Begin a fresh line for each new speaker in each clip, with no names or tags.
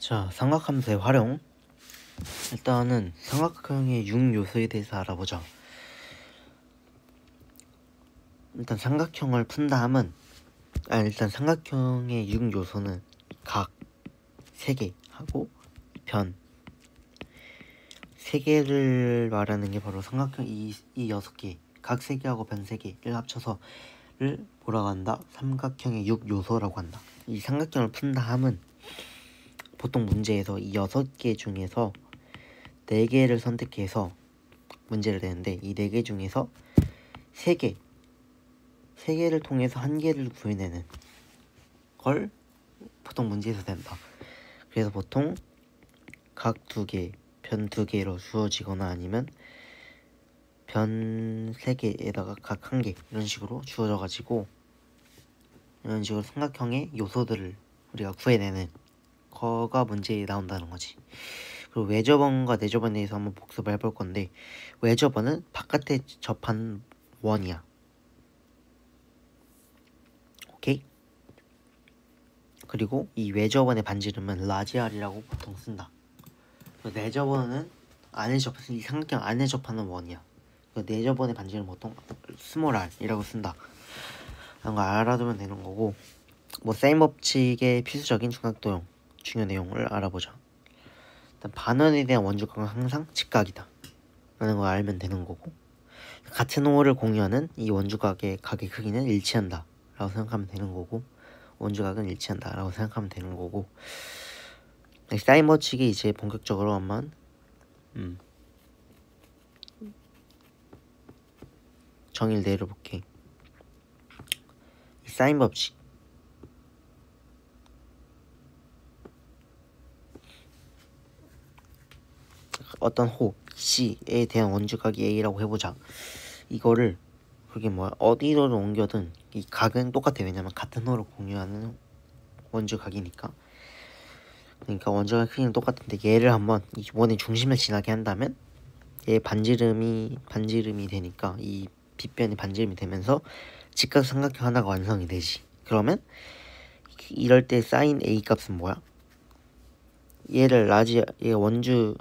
자, 삼각함수의 활용. 일단은 삼각형의 6요소에 대해서 알아보자. 일단 삼각형을 푼 다음은 일단 삼각형의 6요소는 각 3개 하고 변 3개를 말하는 게 바로 삼각형 이 6개 각 3개하고 변 3개를 합쳐서를 뭐라고 한다? 삼각형의 6요소라고 한다. 이 삼각형을 푼 다음은 보통 문제에서 이 6개 중에서 4개를 선택해서 문제를 내는데, 이 4개 중에서 3개를 통해서 1개를 구해내는 걸 보통 문제에서 된다. 그래서 보통 각 2개, 변 2개로 주어지거나 아니면 변 3개에다가 각 1개 이런 식으로 주어져가지고 이런 식으로 삼각형의 요소들을 우리가 구해내는 거가 문제에 나온다는 거지. 그리고 외접원과 내접원에 대해서 한번 복습을 해볼 건데, 외접원은 바깥에 접한 원이야. 오케이? 그리고 이 외접원의 반지름은 라지알이라고 보통 쓴다. 내접원은 안에 이 삼각형 안에 접하는 원이야. 내접원의 반지름은 보통 스몰 r이라고 쓴다. 이런 거 알아두면 되는 거고, 사인 법칙의 필수적인 중요 내용을 알아보자. 일단 반원에 대한 원주각은 항상 직각이다 라는 걸 알면 되는 거고, 같은 호를 공유하는 이 원주각의 각의 크기는 일치한다 라고 생각하면 되는 거고, 원주각은 일치한다 라고 생각하면 되는 거고, 사인 법칙이 이제 본격적으로 한번 정의를 내려볼게. 이 사인 법칙, 어떤 호 C에 대한 원주각이 A라고 해보자. 이거를 그게 어디로 옮겨든 이 각은 똑같아. 왜냐면 같은 호를 공유하는 원주각이니까. 그러니까 원주각 크기는 똑같은데, 얘를 한번 이 원의 중심을 지나게 한다면 얘 반지름이 되니까 이 빗변이 반지름이 되면서 직각 삼각형 하나가 완성이 되지. 그러면 이럴 때 사인 A 값은 뭐야? 얘를 얘 원주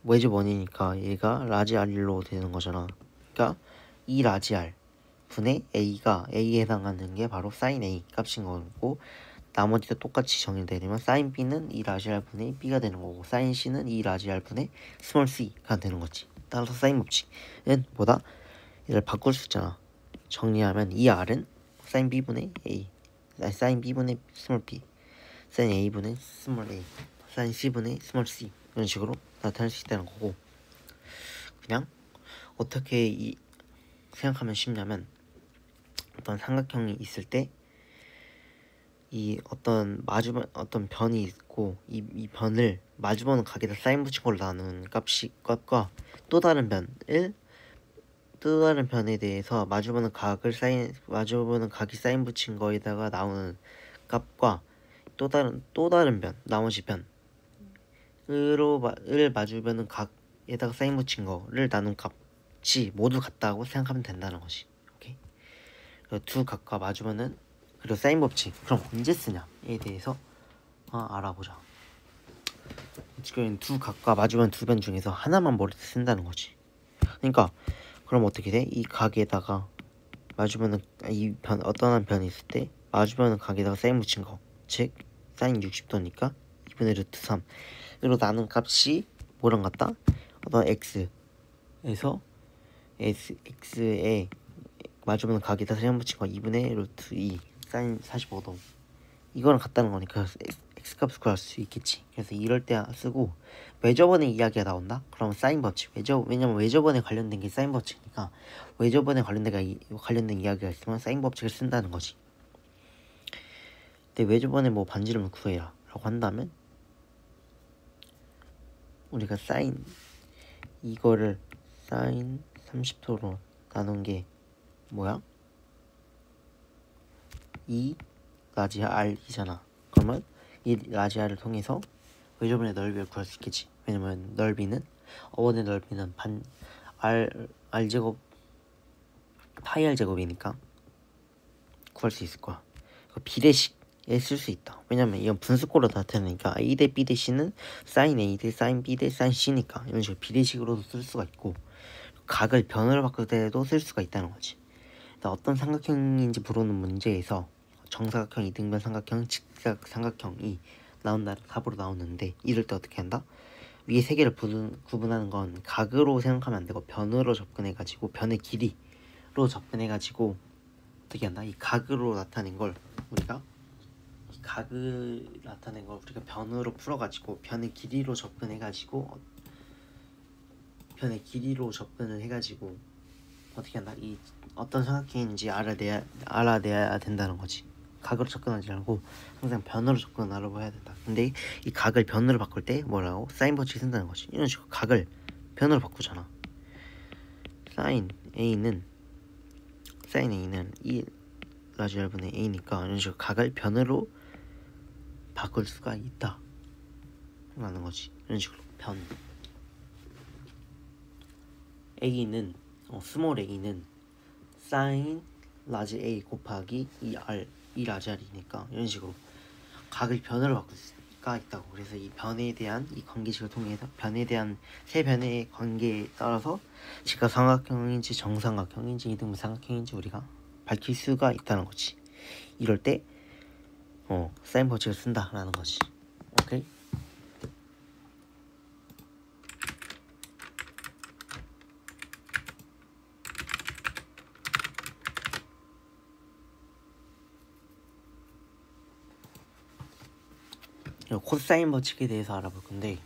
외접 원이니까 얘가 라지 R로 되는 거잖아. 그러니까 이 라지 R 분의 A가 A에 해당하는 게 바로 사인 A 값인 거고, 나머지도 똑같이 정의를 내리면 사인 B는 이 라지 R 분의 B가 되는 거고, 사인 C는 이 라지 R 분의 스몰 c가 되는 거지. 따라서 사인 법칙은 뭐다? 얘를 바꿀 수 있잖아. 정리하면 이 R은 사인 B분의 A, 사인 B분의 스몰 B, 사인 A분의 스몰 A, 사인 C분의 스몰 C, 이런 식으로 나타낼 수 있다는 거고, 그냥 어떻게 생각하면 쉽냐면, 어떤 삼각형이 있을 때 이 어떤 변이 있고, 이 변을 마주보는 각에다 사인 붙인 걸로 나누는 값과 또 다른 변에 대해서 마주보는 각이 사인 붙인 거에다가 나오는 값과 또 다른 변, 나머지 변을 마주보는 각에다가 사인 붙인 거를 나눈 값이 모두 같다고 생각하면 된다는 거지. 오케이? 두 각과 마주보는, 그리고 사인 법칙, 그럼 언제 쓰냐에 대해서 알아보자. 지금 두 각과 마주보는 두 변 중에서 하나만 머리에 쓴다는 거지. 그러니까 그럼 어떻게 돼? 이 각에다가 마주보는 어떤 한 변이 있을 때 마주보는 각에다가 사인 붙인 거, 즉 사인 60도니까 2분의 루트 3으로 나눈 값이 뭐랑 같다? 어떤 x에서 x에 마주보는 각에다 사인 붙인 거 2분의 루트 2 사인 45도, 이거랑 같다는 거니까 x값을 구할 수 있겠지. 그래서 이럴 때 쓰고, 외접원의 이야기가 나온다? 그러면 사인 법칙, 왜냐면 외접원에 관련된 게 사인 법칙이니까 외접원에 관련된 이야기가 있으면 사인 법칙을 쓴다는 거지. 근데 외접원의 반지름을 구해라 라고 한다면, 우리가 이거를 사인 30도로 나눈 게 뭐야? 이 라지 R이잖아. 그러면 이 라지 R을 통해서 외접원의 넓이를 구할 수 있겠지. 왜냐면 어원의 넓이는 R 제곱 파이 R 제곱이니까 구할 수 있을 거야. 비례식 쓸 수 있다. 왜냐면 이건 분수꼴로 나타내니까 A 대 B 대 C는 sin A 대 sin B 대 sin C니까 이런 식으로 비례식으로도 쓸 수가 있고 각을 변으로 바꿀 때도 쓸 수가 있다는 거지. 어떤 삼각형인지 물어보는 문제에서 정사각형, 이등변 삼각형, 직각 삼각형이 나온다는 답으로 나오는데 이럴 때 어떻게 한다? 위에 세 개를 구분하는 건 각으로 생각하면 안 되고 변으로 접근해가지고 변의 길이로 접근해가지고 어떻게 한다? 이 각으로 나타낸 걸 우리가 변으로 풀어가지고 변의 길이로 접근을 해가지고 어떻게 한다? 이 어떤 삼각형인지 알아내야 된다는 거지. 각으로 접근하지 말고 항상 변으로 접근하려고 해야 된다. 근데 이 각을 변으로 바꿀 때 뭐라고? 사인 법칙 쓴다는 거지. 이런 식으로 각을 변으로 바꾸잖아. 사인 A는 이 라지 R분의 A니까 이런 식으로 각을 변으로 바꿀 수가 있다 라는 거지. 이런 식으로 변 A는 스몰 A는 사인 라지 A 곱하기 이 라지 R이니까 이런 식으로 각을 변으로 바꿀 수가 있다고. 그래서 이 변에 대한 이 관계식을 통해서 변에 대한 세 변의 관계에 따라서 직각 삼각형인지 정삼각형인지 이등분 삼각형인지 우리가 밝힐 수가 있다는 거지. 이럴 때 사인 법칙을 쓴다라는 거지. 오케이? 코사인 법칙에 대해서 알아볼 건데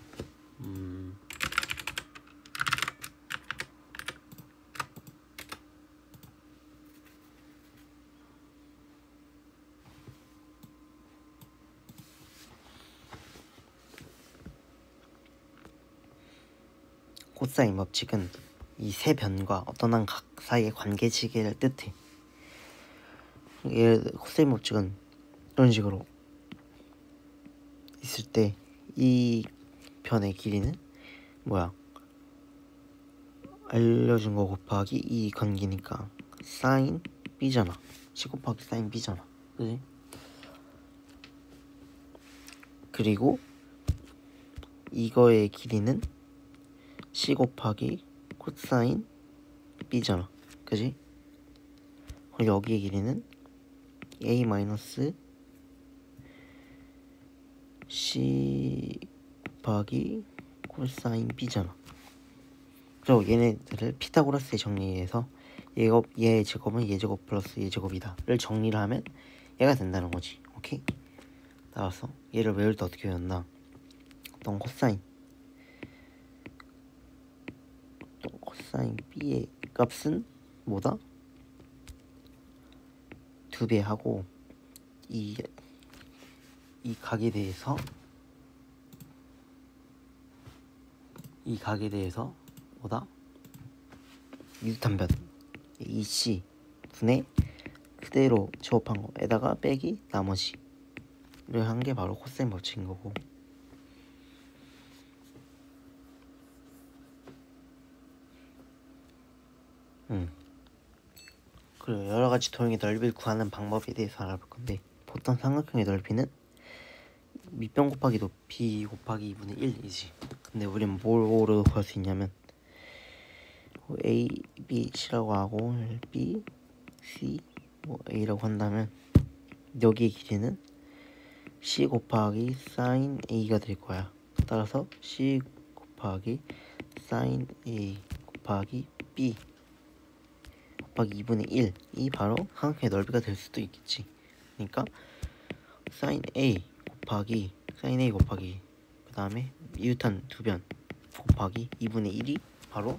코사인 법칙은 이 세 변과 어떤 한 각 사이의 관계시계를 뜻해. 코사인 법칙은 이런 식으로 있을 때 이 변의 길이는 알려준 거 곱하기 이 관계니까 사인 B잖아. C 곱하기 사인 B잖아. 그지? 그리고 이거의 길이는 C 곱하기 코사인 B잖아. 그지? 그리고 여기의 길이는 A 마이너스 C 곱하기 코사인 B잖아. 그리고 얘네들을 피타고라스에 정리해서 얘의 제곱은 얘 제곱 플러스 얘 제곱이다를 정리를 하면 얘가 된다는 거지. 오케이? 따라서 얘를 외울 때 어떻게 외웠나? 어떤 코사인 B의 값은 뭐다? 2배 하고 이 각에 대해서 뭐다? 유탄변 EC 분의 그대로 제곱한 거에다가 빼기 나머지를 한 게 바로 코사인 법칙인 거고. 그리고 여러 가지 도형의 넓이를 구하는 방법에 대해서 알아볼 건데 보통 삼각형의 넓이는 밑변 곱하기 높이 곱하기 2분의 1이지. 근데 우리는 뭐로 구할 수 있냐면 A, B, C라고 하고 B, C, A라고 한다면 여기의 길이는 C 곱하기 sin A가 될 거야. 따라서 C 곱하기 sin A 곱하기 B 곱하기 2분의 1이 바로 삼각형의 넓이가 될 수도 있겠지. 그러니까 sin A 곱하기 그 다음에 유탄 2변 곱하기 2분의 1이 바로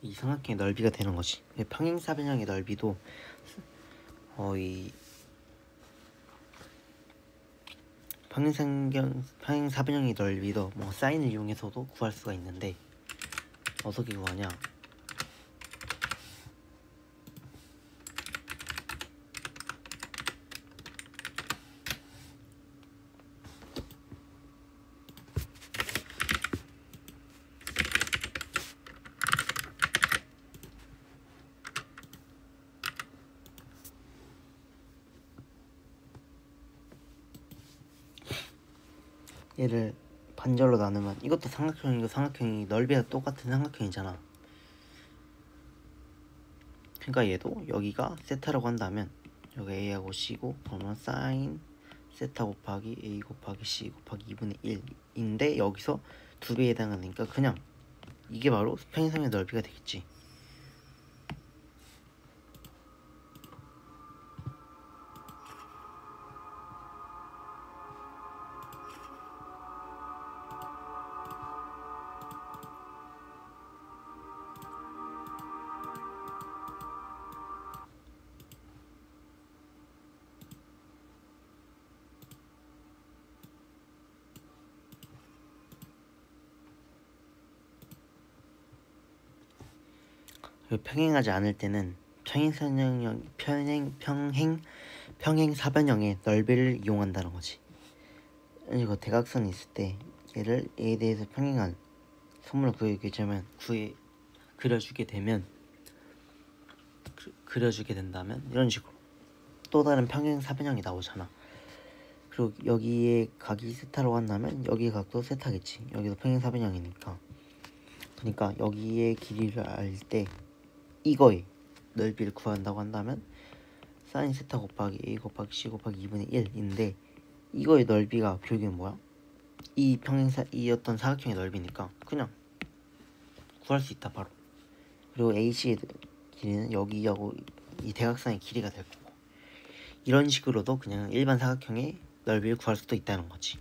이 삼각형의 넓이가 되는 거지. 평행사변형의 넓이도 이 평행사변형의 넓이도 사인을 이용해서도 구할 수가 있는데 어떻게 구하냐? 얘를 반절로 나누면 이것도 삼각형이고 삼각형이 넓이가 똑같은 삼각형이잖아. 그러니까 얘도 여기가 세타라고 한다면 여기 a하고 c고 그러면 사인 세타 곱하기 a 곱하기 c 곱하기 2분의 1인데 여기서 두 배에 해당하니까 그냥 이게 바로 평행선의 넓이가 되겠지. 평행하지 않을 때는 평행사변형의 넓이를 이용한다는 거지. 이거 대각선이 있을 때 얘를 A에 대해서 평행한 선물을 그려주게 된다면 이런 식으로 또 다른 평행사변형이 나오잖아. 그리고 여기에 각이 세타라고 한다면 여기 각도 세타겠지. 여기도 평행사변형이니까. 그러니까 여기의 길이를 알 때 이거의 넓이를 구한다고 한다면 사인 세타 곱하기 a 곱하기 c 곱하기 2분의 1인데 이거의 넓이가 결국엔 뭐야? 이 어떤 사각형의 넓이니까 그냥 구할 수 있다 바로. 그리고 AC의 길이는 여기하고 이 대각선의 길이가 될 거고 이런 식으로도 그냥 일반 사각형의 넓이를 구할 수도 있다는 거지.